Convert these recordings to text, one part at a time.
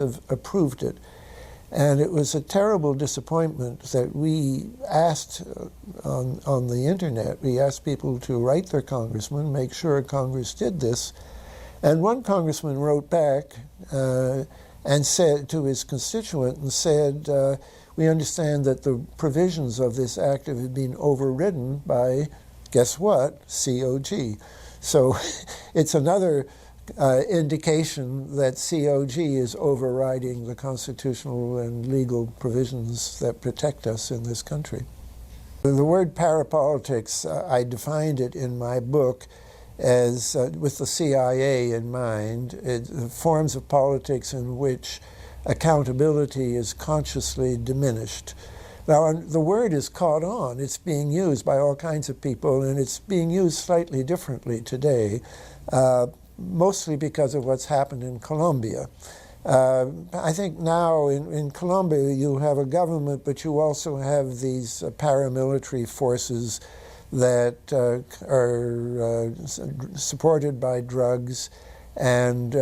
have approved it. And it was a terrible disappointment that we asked on the internet, we asked people to write their congressman, make sure Congress did this. And one congressman wrote back and said to his constituent and said, we understand that the provisions of this act have been overridden by, guess what, COG. So it's another indication that COG is overriding the constitutional and legal provisions that protect us in this country. The word parapolitics, I defined it in my book as, with the CIA in mind, forms of politics in which accountability is consciously diminished. Now, the word is caught on. It's being used by all kinds of people, and it's being used slightly differently today, mostly because of what's happened in Colombia. I think now in Colombia you have a government, but you also have these paramilitary forces that are supported by drugs and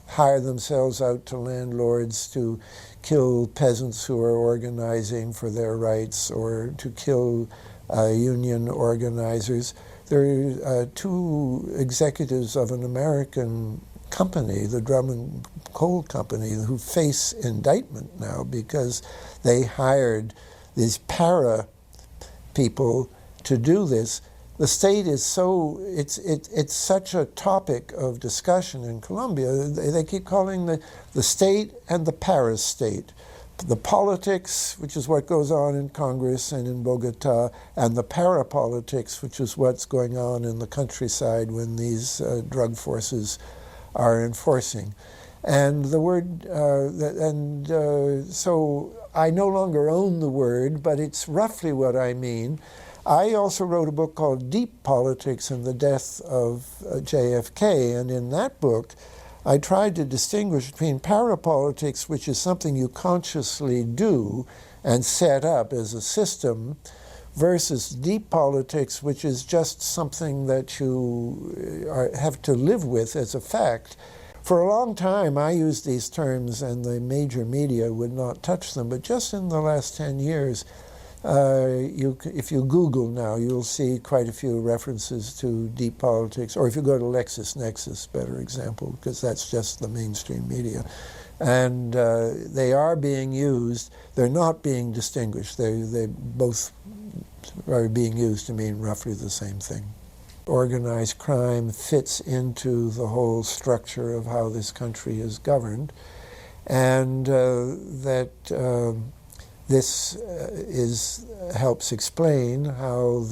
hire themselves out to landlords to kill peasants who are organizing for their rights or to kill union organizers. There are two executives of an American company, the Drum and Coal Company, who face indictment now because they hired these para people to do this. The state is so, it's such a topic of discussion in Colombia. They keep calling the state and the para-state. The politics, which is what goes on in Congress and in Bogota, and the parapolitics, which is what's going on in the countryside when these drug forces are enforcing. And the word, so I no longer own the word, but it's roughly what I mean. I also wrote a book called Deep Politics and the Death of JFK, and in that book, I tried to distinguish between parapolitics, which is something you consciously do and set up as a system, versus deep politics, which is just something that you have to live with as a fact. For a long time, I used these terms, and the major media would not touch them, but just in the last 10 years, if you Google now, you'll see quite a few references to deep politics, or if you go to LexisNexis, better example, because that's just the mainstream media. And they are being used. They're not being distinguished. They both are being used to mean roughly the same thing. Organized crime fits into the whole structure of how this country is governed, and this helps explain how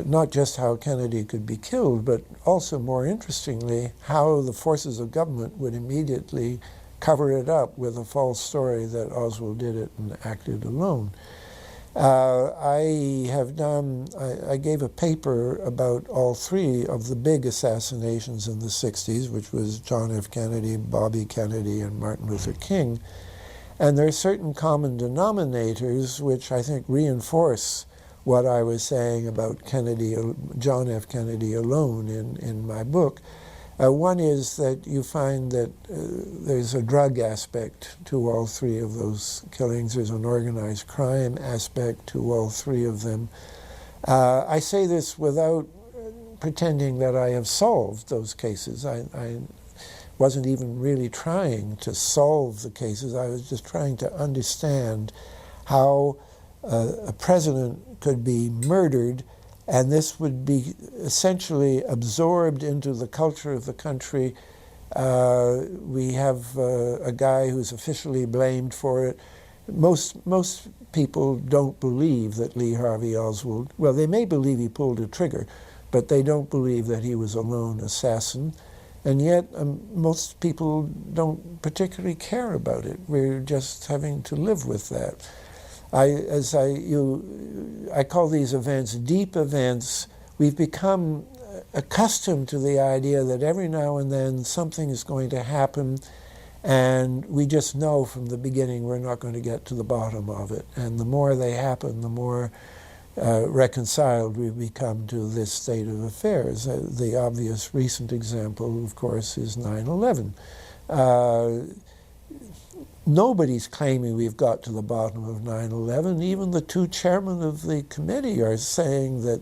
not just how Kennedy could be killed, but also, more interestingly, how the forces of government would immediately cover it up with a false story that Oswald did it and acted alone. I gave a paper about all three of the big assassinations in the 60s, which was John F. Kennedy, Bobby Kennedy, and Martin Luther King. And there are certain common denominators which I think reinforce what I was saying about Kennedy, John F. Kennedy alone in my book. One is that you find that there's a drug aspect to all three of those killings. There's an organized crime aspect to all three of them. I say this without pretending that I have solved those cases. I wasn't even really trying to solve the cases. I was just trying to understand how a president could be murdered, and this would be essentially absorbed into the culture of the country. We have a guy who's officially blamed for it. Most people don't believe that Lee Harvey Oswald, well, they may believe he pulled a trigger, but they don't believe that he was a lone assassin. And yet, most people don't particularly care about it. We're just having to live with that. I call these events deep events. We've become accustomed to the idea that every now and then something is going to happen, and we just know from the beginning we're not going to get to the bottom of it. And the more they happen, the more reconciled we've become to this state of affairs. The obvious recent example, of course, is 9/11. nobody's claiming we've got to the bottom of 9/11. Even the two chairmen of the committee are saying that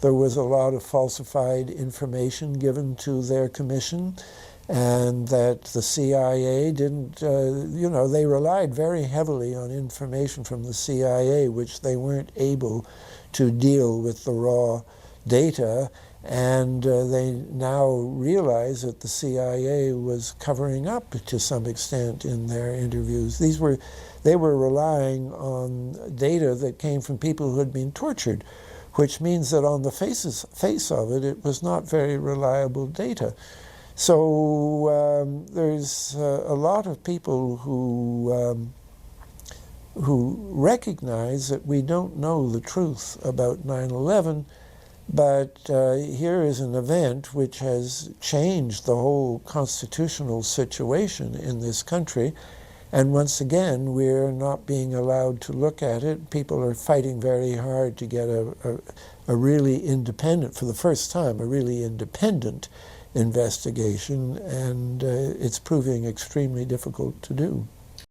there was a lot of falsified information given to their commission, and that the CIA didn't, they relied very heavily on information from the CIA, which they weren't able to deal with the raw data. And they now realize that the CIA was covering up to some extent in their interviews. They were relying on data that came from people who had been tortured, which means that on the face of it, it was not very reliable data. So there's a lot of people who recognize that we don't know the truth about 9/11. But here is an event which has changed the whole constitutional situation in this country. And once again, we're not being allowed to look at it. People are fighting very hard to get a really independent, for the first time, a really independent investigation. And it's proving extremely difficult to do.